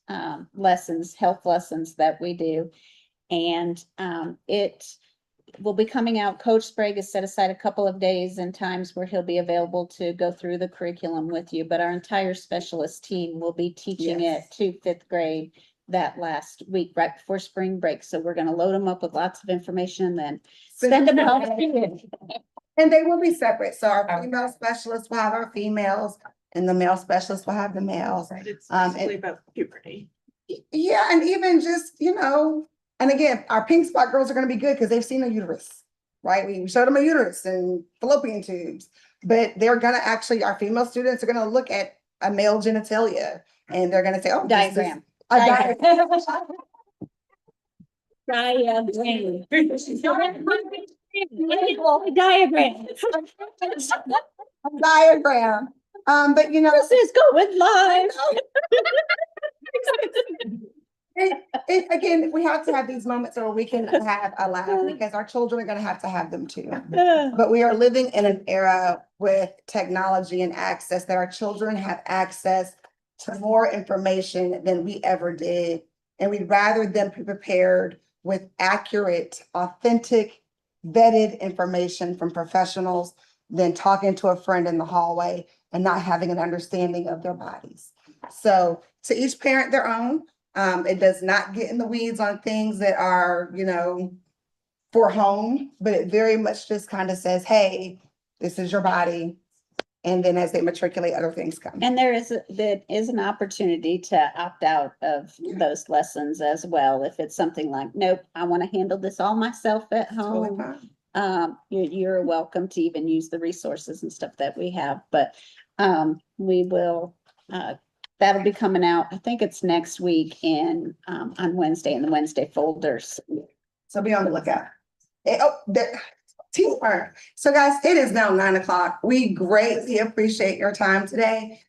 lessons, health lessons that we do. And it will be coming out. Coach Sprague has set aside a couple of days and times where he'll be available to go through the curriculum with you, but our entire specialist team will be teaching Yes. it to fifth grade that last week, right before spring break. So we're gonna load them up with lots of information and then send them out. And they will be separate. So our female specialists will have our females and the male specialists will have the males. It's and- basically about puberty. Yeah, and even just, and again, our pink spot girls are gonna be good because they've seen a uterus, right? We showed them a uterus and fallopian tubes, but they're gonna actually, our female students are gonna look at a male genitalia and they're gonna say, oh. this is Diagram. a diagram. Diagram. Diagram. But This is going live. Again, we have to have these moments where we can have a laugh because our children are gonna have to have them too. But we are living in an era with technology and access that our children have access to more information than we ever did. And we'd rather them be prepared with accurate, authentic, vetted information from professionals than talking to a friend in the hallway and not having an understanding of their bodies. So to each parent their own. It does not get in the weeds on things that are, for home, but it very much just kind of says, hey, this is your body. And then as they matriculate, other things come. And there is an opportunity to opt out of those lessons as well. If it's something like, nope, I want to handle this all myself at Totally home. fine. You're welcome to even use the resources and stuff that we have, but, we will, that'll be coming out. I think it's next week and, on Wednesday in the Wednesday folders. So be on the lookout. Teamwork. So guys, it is now 9 o'clock. We greatly appreciate your time today.